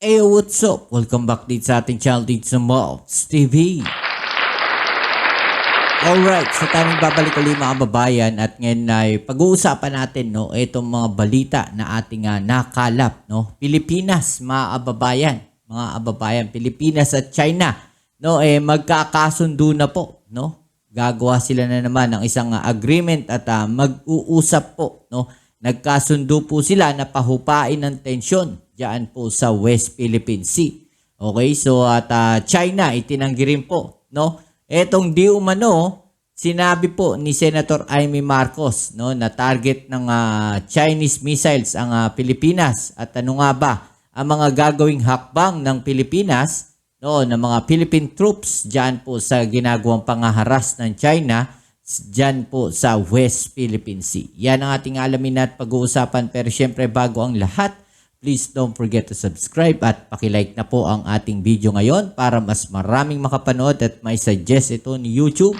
Hey, what's up? Welcome back dito sa ating channel dito sa Malts TV. Alright, so tayong babalik ulit mga kababayan at ngayon ay pag-uusapan natin itong mga balita na ating nakalap. Pilipinas, mga kababayan, Pilipinas at China magkakasundo na po. Gagawa sila na naman ng isang agreement at mag-uusap po. Nagkasundo po sila na pahupain ng tensyon diyan po sa West Philippine Sea. Okay, so at China itinanggi rin po, etong di umano, sinabi po ni Senator Amy Marcos, na target ng Chinese missiles ang Pilipinas. At ano nga ba ang mga gagawing hakbang ng Pilipinas, ng mga Philippine troops diyan po sa ginagawang pangaharas ng China diyan po sa West Philippine Sea. Yan ang ating alamin at pag-uusapan, pero syempre bago ang lahat, please don't forget to subscribe at pakilike na po ang ating video ngayon para mas maraming makapanood at may suggest ito ni YouTube.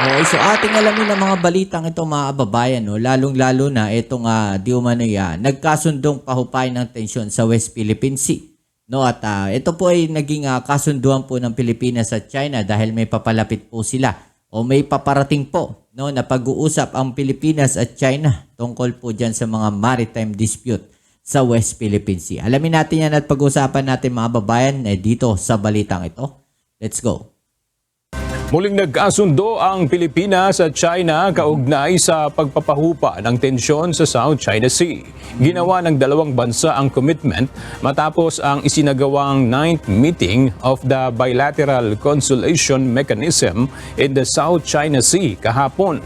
Okay, so ating alamin ang mga balitang ito mga kababayan, lalong-lalo na itong nagkasundong pahupayan ng tensyon sa West Philippine Sea. At ito po ay naging kasunduan po ng Pilipinas at China dahil may papalapit po sila o may paparating po na pag-uusap ang Pilipinas at China tungkol po dyan sa mga maritime dispute sa West Philippine Sea. Alamin natin yan at pag-usapan natin mga babayan dito sa balitang ito. Let's go. Muling nagkasundo ang Pilipinas at China kaugnay sa pagpapahupa ng tensyon sa South China Sea. Ginawa ng dalawang bansa ang commitment matapos ang isinagawang 9th meeting of the Bilateral Conciliation Mechanism in the South China Sea kahapon.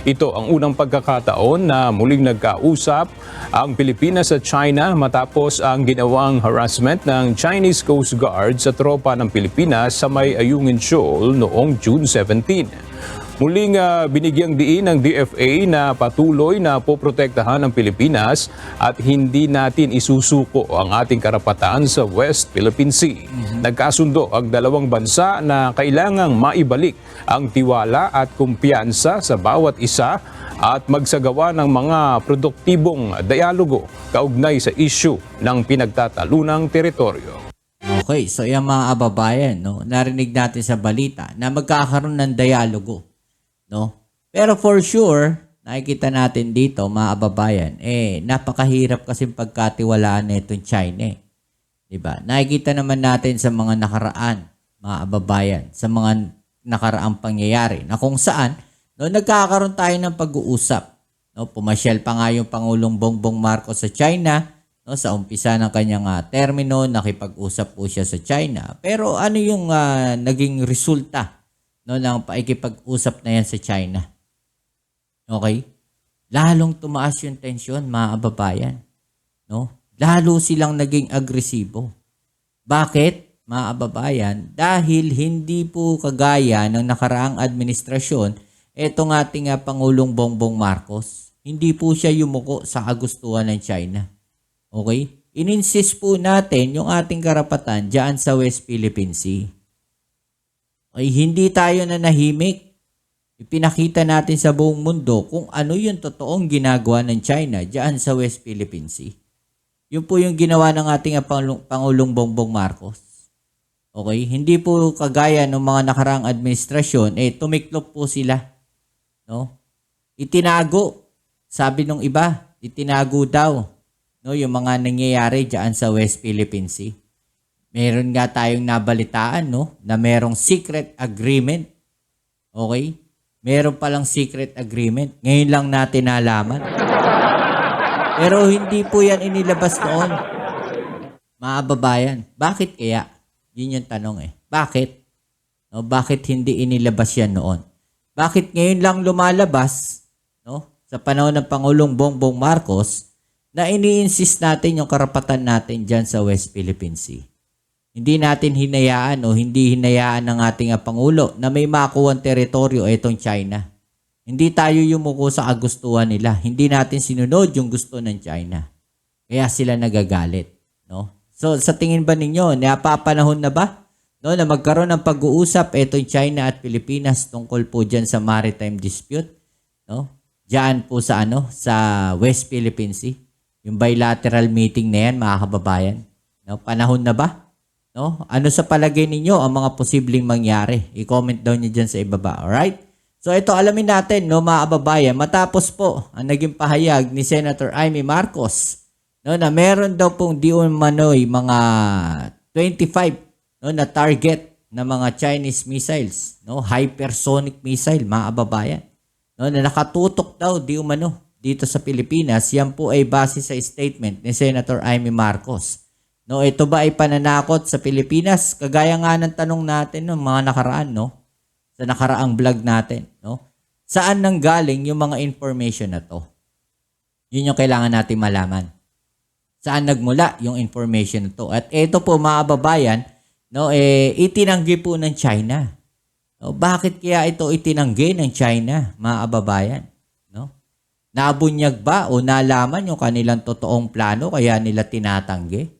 Ito ang unang pagkakataon na muling nagkausap ang Pilipinas at China matapos ang ginawang harassment ng Chinese Coast Guard sa tropa ng Pilipinas sa may Ayungin Shoal noong June 17. Muling binigyang diin ng DFA na patuloy na poprotektahan ng Pilipinas at hindi natin isusuko ang ating karapatan sa West Philippine Sea. Nagkasundo ang dalawang bansa na kailangang maibalik ang tiwala at kumpiyansa sa bawat isa at magsagawa ng mga produktibong dialogo kaugnay sa issue ng pinagtatalunang teritoryo. Okay, so yung mga kababayan, narinig natin sa balita na magkakaroon ng dialogo. Pero for sure, nakikita natin dito mga kababayan, napakahirap kasi pagkatiwalaan na itong China. Diba? Nakikita naman natin sa mga nakaraan, mga kababayan, sa mga nakaraang pangyayari na kung saan nagkakaroon tayo ng pag-uusap. Pumasyal pa nga yung Pangulong Bongbong Marcos sa China, sa umpisa ng kanyang termino, nakipag-usap po siya sa China. Pero ano yung naging resulta ng paikipag-usap na yan sa China? Okay? Lalong tumaas yung tensyon, mga kababayan. Lalo silang naging agresibo. Bakit, mga kababayan? Dahil hindi po kagaya ng nakaraang administrasyon, etong ating Pangulong Bongbong Marcos, hindi po siya yumuko sa kagustuhan ng China. Okay? Ininsist po natin yung ating karapatan dyan sa West Philippine Sea. Ay hindi tayo nanahimik. Ipinakita natin sa buong mundo kung ano yung totoong ginagawa ng China diyan sa West Philippine Sea. Yun po yung ginawa ng ating Pangulong Bongbong Marcos. Okay? Hindi po kagaya ng mga nakaraang administrasyon, tumiklop po sila. Itinago. Sabi nung iba, itinago daw yung mga nangyayari diyan sa West Philippine Sea. Meron nga tayong nabalitaan, na merong secret agreement. Okay? Meron palang secret agreement. Ngayon lang natin nalaman. Pero hindi po yan inilabas noon. Mga babayan, bakit kaya? Yun yung tanong Bakit? Bakit hindi inilabas yan noon? Bakit ngayon lang lumalabas, sa panahon ng Pangulong Bongbong Marcos, na ini-insist natin yung karapatan natin dyan sa West Philippine Sea? Hindi natin hinayaan o hindi hinayaan ng ating Pangulo na may makuwang teritoryo itong China. Hindi tayo yumuko sa kagustuhan nila. Hindi natin sinunod yung gusto ng China. Kaya sila nagagalit. So sa tingin ba ninyo, napapanahon na ba na magkaroon ng pag-uusap itong China at Pilipinas tungkol po dyan sa maritime dispute? Diyan po sa sa West Philippine Sea. Yung bilateral meeting na yan, mga kababayan. No, panahon na ba? No? Ano sa palagay ninyo ang mga posibleng mangyari? I-comment down nyo dyan sa ibaba. Alright? So ito, alamin natin, no, mga kababayan, matapos po ang naging pahayag ni Senator Amy Marcos, no, na meron daw pong di umano'y mga 25, no, na target na mga Chinese missiles, no, hypersonic missile, mga kababayan, no, na nakatutok daw di umano dito sa Pilipinas. Yan po ay base sa statement ni Senator Amy Marcos. No, ito ba ay pananakot sa Pilipinas? Kagaya nga ng tanong natin no, mga nakaraan, no? Sa nakaraang vlog natin, no? Saan nanggaling yung mga information na to? Yun yung kailangan natin malaman. Saan nagmula yung information na to? At ito po, mga kababayan, no, itinanggi po ng China. No, bakit kaya ito itinanggi ng China, mga kababayan? No? Nabunyag ba o nalaman yung kanilang totoong plano kaya nila tinatanggi?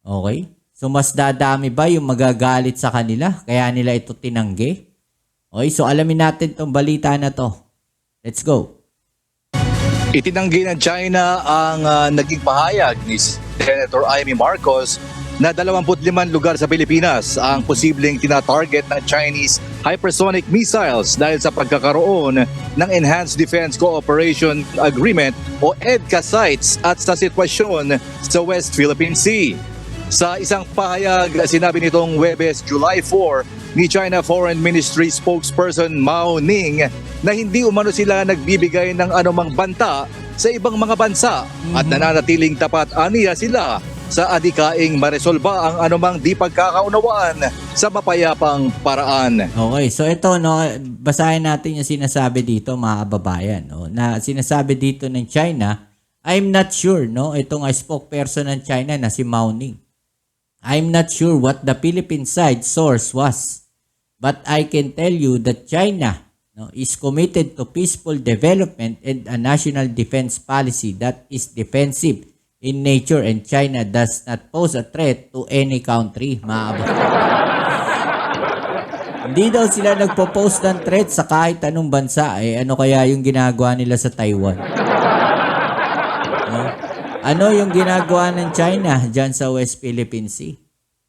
Okay? So mas dadami ba yung magagalit sa kanila kaya nila ito tinanggi? Okay, so alamin natin tong balita na to. Let's go. Itinanggi ng China ang naging pahayag ni Senator Amy Marcos na 25 lugar sa Pilipinas ang posibleng tinatarget ng Chinese hypersonic missiles dahil sa pagkakaroon ng Enhanced Defense Cooperation Agreement o EDCA sites at sa sitwasyon sa West Philippine Sea. Sa isang pahayag, sinabi nitong Huwebes, July 4, ni China Foreign Ministry spokesperson Mao Ning na hindi umano sila nagbibigay ng anumang banta sa ibang mga bansa at nananatiling tapat aniya sila sa adikaing maresolba ang anumang di pagkakaunawaan sa mapayapang paraan. Okay, so ito, no, basahin natin yung sinasabi dito, mga kababayan, no, na sinasabi dito ng China. I'm not sure, no, itong spokesperson ng China na si Mao Ning. I'm not sure what the Philippine side source was, but I can tell you that China, no, is committed to peaceful development and a national defense policy that is defensive in nature, and China does not pose a threat to any country. Hindi daw sila nagpo-pose ng threat sa kahit anong bansa. Ano kaya yung ginagawa nila sa Taiwan? No? Ano yung ginagawa ng China dyan sa West Philippine Sea?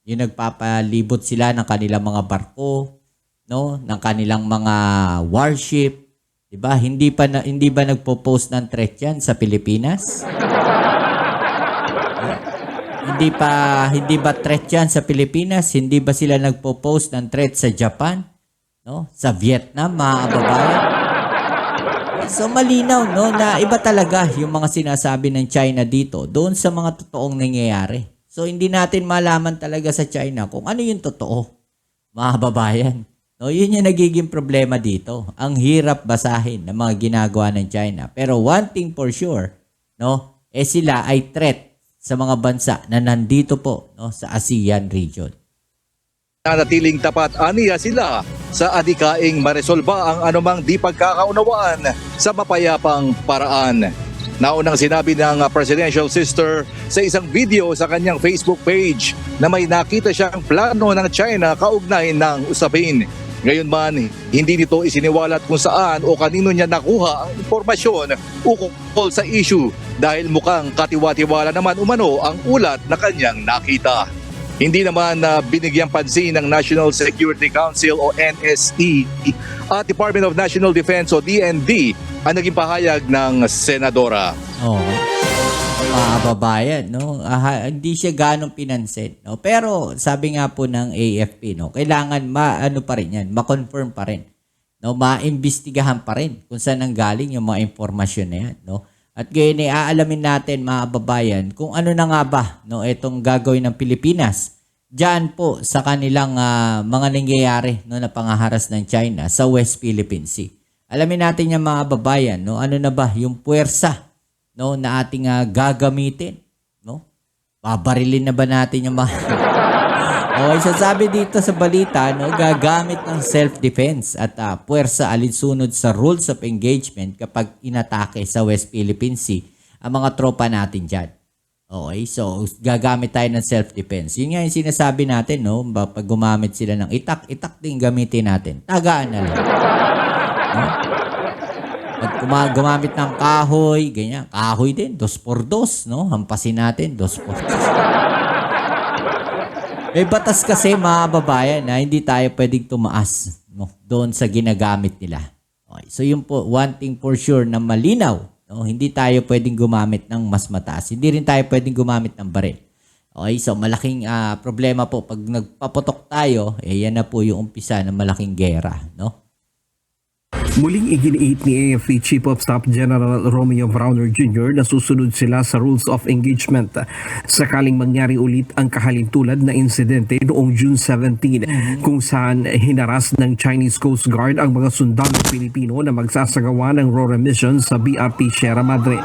Yung nagpapalibot sila ng kanilang mga barko, no, ng kanilang mga warship, 'di ba? Hindi ba nagpo-post ng threat 'yan sa Pilipinas? Hindi ba threat 'yan sa Pilipinas? Hindi ba sila nagpo-post ng threat sa Japan, no? Sa Vietnam, mga kababayan? So malinaw, no, na iba talaga yung mga sinasabi ng China dito doon sa mga totoong nangyayari. So hindi natin malaman talaga sa China kung ano yung totoo, mga kababayan. No, yun yung nagiging problema dito. Ang hirap basahin ng mga ginagawa ng China. Pero one thing for sure, no, sila ay threat sa mga bansa na nandito po, no, sa ASEAN region. Nanatiling tapat aniya sila sa adikaing maresolba ang anumang di pagkakaunawaan sa mapayapang paraan. Naunang sinabi ng presidential sister sa isang video sa kanyang Facebook page na may nakita siyang plano ng China kaugnay ng usapin. Gayunman, hindi nito isiniwalat kung saan o kanino niya nakuha ang impormasyon ukol sa issue dahil mukhang katiwa-tiwala naman umano ang ulat na kanyang nakita. Hindi naman binigyang pansin ng National Security Council o NSC at Department of National Defense o DND ang naging pahayag ng senadora. Oo. Mga kababayan, no? Hindi siya ganong pinansin, no? Pero sabi nga po ng AFP, no, kailangan ma-confirm pa rin. No, maimbestigahan pa rin kung saan nanggaling yung mga impormasyon na yan, no? At gayon ay aalamin natin, mga kababayan, kung ano na nga ba, no, itong gagawin ng Pilipinas diyan po sa kanilang mga nangyayari, no, na pangaharas ng China sa West Philippine Sea. Alamin natin yung mga kababayan, no, ano na ba yung puwersa, no, na ating gagamitin, no? Babarilin na ba natin yung mga Okay, so sabi dito sa balita, no, gagamit ng self-defense at puwersa alinsunod sa rules of engagement kapag inatake sa West Philippine Sea ang mga tropa natin dyan. Okay, so gagamit tayo ng self-defense. Yun nga yung sinasabi natin, no, pag gumamit sila ng itak din gamitin natin. Tagaan na lang. No? Pag gumamit ng kahoy, ganyan. Kahoy din, 2x2, no? Hampasin natin, 2x2. May batas kasi mga babayan na hindi tayo pwedeng tumaas, no? Doon sa ginagamit nila. Okay. So yun po, one thing for sure na malinaw, no? Hindi tayo pwedeng gumamit ng mas mataas. Hindi rin tayo pwedeng gumamit ng baril. Okay, so malaking problema po pag nagpaputok tayo, yan na po yung umpisa ng malaking gera, no? Muling iginiit ni AFP Chief of Staff General Romeo Browner Jr. na susunod sila sa rules of engagement sakaling mangyari ulit ang kahalintulad na insidente noong June 17 kung saan hinaras ng Chinese Coast Guard ang mga sundalo Pilipino na magsasagawa ng RORA mission sa BRP Sierra Madre.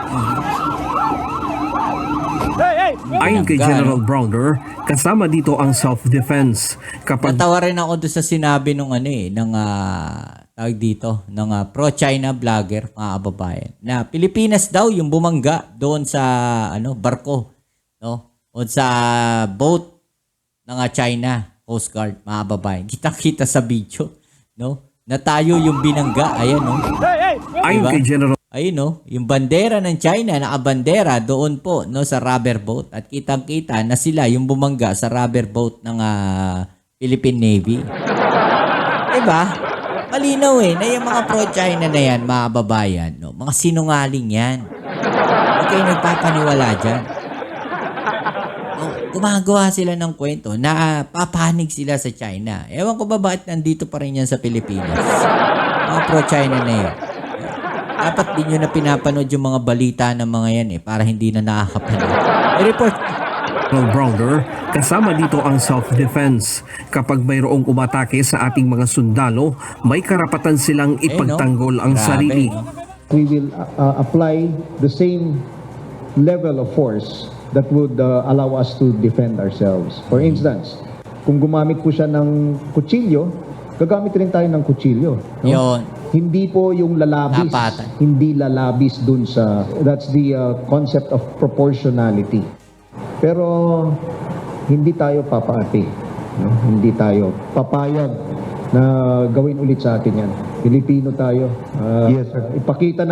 Ayon kay General Browner, kasama dito ang self-defense. Kapag Natawa rin ako doon sa sinabi nung tawag dito, ng pro-China vlogger, mga kababayan, na Pilipinas daw yung bumangga doon sa barko, no? O sa boat ng China Coast Guard, mga kababayan. Kita-kita sa video, no? Na tayo yung binangga, ayan, no? ayon kay General Ayun, no? Yung bandera ng China, nakabandera doon po, no, sa rubber boat. At kitang-kita na sila yung bumangga sa rubber boat ng Philippine Navy. Diba? Malinaw na yung mga pro-China na yan, mga babayan, no? Mga sinungaling yan. Huwag kayo nagpapaniwala dyan. No, gumagawa sila ng kwento na papanig sila sa China. Ewan ko ba bakit nandito pa rin yan sa Pilipinas? Mga pro-China na yan. Dapat din nyo na pinapanood yung mga balita ng mga yan para hindi na nakakapanood. I-report. Browner, kasama dito ang self-defense. Kapag mayroong umatake sa ating mga sundalo, may karapatan silang ipagtanggol ang Grabe, sarili. no? We will apply the same level of force that would allow us to defend ourselves. For instance, kung gumamit po siya ng kutsilyo, gagamit rin tayo ng kutsilyo. No? Yun. Hindi po yung lalabis. Tapatan. Hindi lalabis dun sa... That's the concept of proportionality. Pero hindi tayo papaati. No? Hindi tayo papayag na gawin ulit sa atin yan. Pilipino tayo. Yes, sir. Ipakita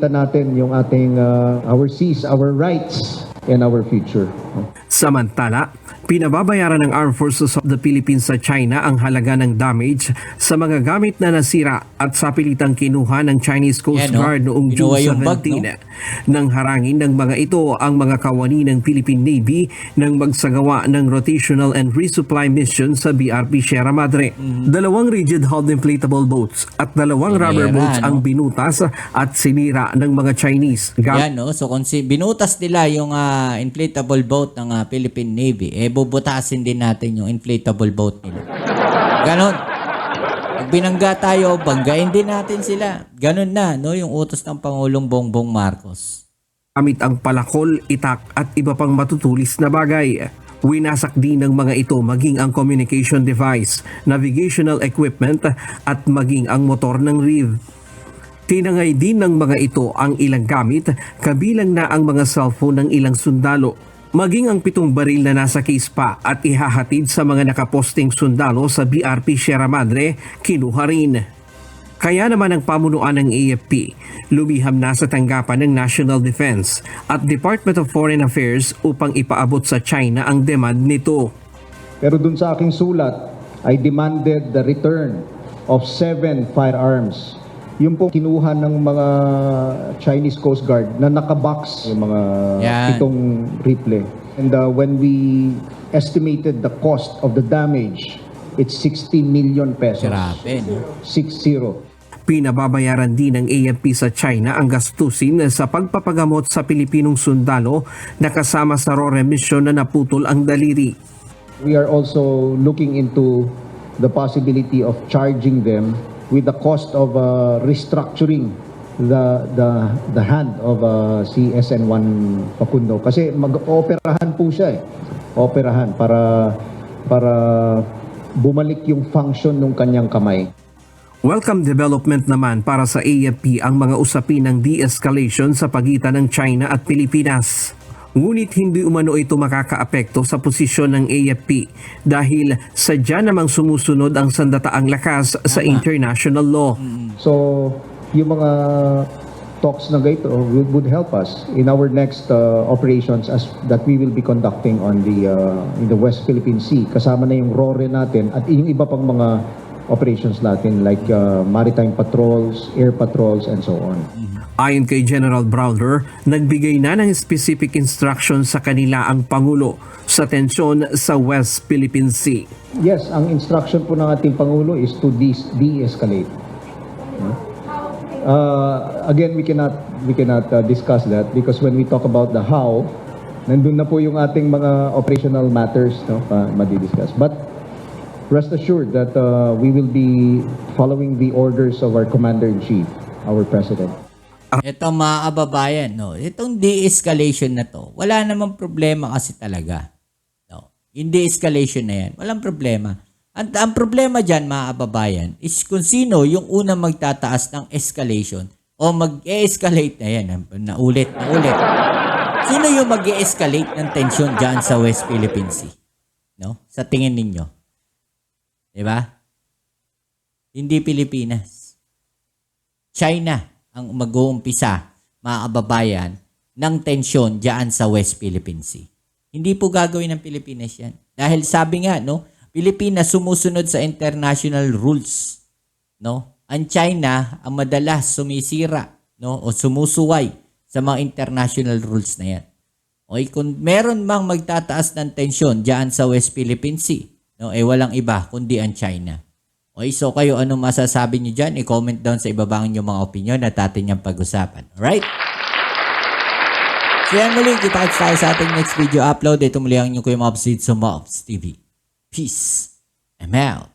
natin yung ating our seas, our rights, and our future. No? Samantala, pinababayaran ng Armed Forces of the Philippines sa China ang halaga ng damage sa mga gamit na nasira at sapilitang kinuha ng Chinese Coast Yan, no? Guard noong Kinuha June yung bag, 17. Nang harangin ng mga ito ang mga kawani ng Philippine Navy nang magsagawa ng rotational and resupply mission sa BRP Sierra Madre. Dalawang rigid-hulled inflatable boats at dalawang rubber Sinira, boats no? ang binutas at sinira ng mga Chinese. Yan, no? So, kung binutas nila yung inflatable boat ng Philippine Navy, bubutasin din natin yung inflatable boat nila. Ganon. Pag binangga tayo, banggain din natin sila. Ganon na, no? Yung utos ng Pangulong Bongbong Marcos. Gamit ang palakol, itak at iba pang matutulis na bagay. Winasak din ng mga ito maging ang communication device, navigational equipment at maging ang motor ng RIV. Tinangay din ng mga ito ang ilang gamit, kabilang na ang mga cellphone ng ilang sundalo. Maging ang 7 baril na nasa case pa at ihahatid sa mga nakaposting sundalo sa BRP Sierra Madre, kinuha rin. Kaya naman ang pamunuan ng AFP, lumiham na sa tanggapan ng National Defense at Department of Foreign Affairs upang ipaabot sa China ang demand nito. Pero dun sa aking sulat, I demanded the return of 7 firearms. Yung po kinuha ng mga Chinese Coast Guard na nakabox yung mga Yan. 7 rifle. And when we estimated the cost of the damage, it's 60 million pesos. Grabe, no? 60. Pinababayaran din ng AFP sa China ang gastusin sa pagpapagamot sa Pilipinong sundalo na kasama sa RORA mission na naputol ang daliri. We are also looking into the possibility of charging them with the cost of restructuring the hand of si SN1 Facundo kasi mag-operahan po siya operahan para bumalik yung function ng kanyang kamay. Welcome development naman para sa AFP ang mga usapin ng de-escalation sa pagitan ng China at Pilipinas. Ngunit hindi umano ito makakaapekto sa posisyon ng AFP dahil sadya namang sumusunod ang sandataang lakas sa international law. So yung mga talks na ganito would help us in our next operations as that we will be conducting on in the West Philippine Sea. Kasama na yung RORE natin at yung iba pang mga operations natin like maritime patrols, air patrols, and so on. Ayon kay General Browder, nagbigay na ng specific instructions sa kanila ang Pangulo sa tensyon sa West Philippine Sea. Yes, ang instruction po ng ating Pangulo is to de-escalate. Again, we cannot discuss that because when we talk about the how, nandun na po yung ating mga operational matters madidiscuss. But rest assured that we will be following the orders of our Commander-in-Chief, our President. Ito mga kababayan, no, itong de-escalation na to, wala namang problema kasi talaga. No, yung de-escalation na yan, walang problema. Ang problema dyan mga kababayan is kung sino yung unang magtataas ng escalation o mag-e-escalate na yan, na ulit. Sino yung mag-e-escalate ng tension dyan sa West Philippine Sea? No? Sa tingin ninyo. Diba? Hindi Pilipinas. China ang mag-uumpisa, mga kababayan, ng tensyon dyan sa West Philippine Sea. Hindi po gagawin ng Pilipinas yan. Dahil sabi nga, no, Pilipinas sumusunod sa international rules. No? Ang China ang madalas sumisira, no, o sumusuway sa mga international rules na yan. Okay, kung meron mang magtataas ng tensyon dyan sa West Philippine Sea, no, walang iba kundi ang China. Okay, so kayo anong masasabi nyo dyan? I-comment down sa ibaba ang inyong mga opinion at atin yung pag-usapan. Alright? So yan muli, kita-kits tayo sa ating next video upload. Ito muli ang inyong Kuya Mobs dito sa Mobs TV. Peace. I'm out.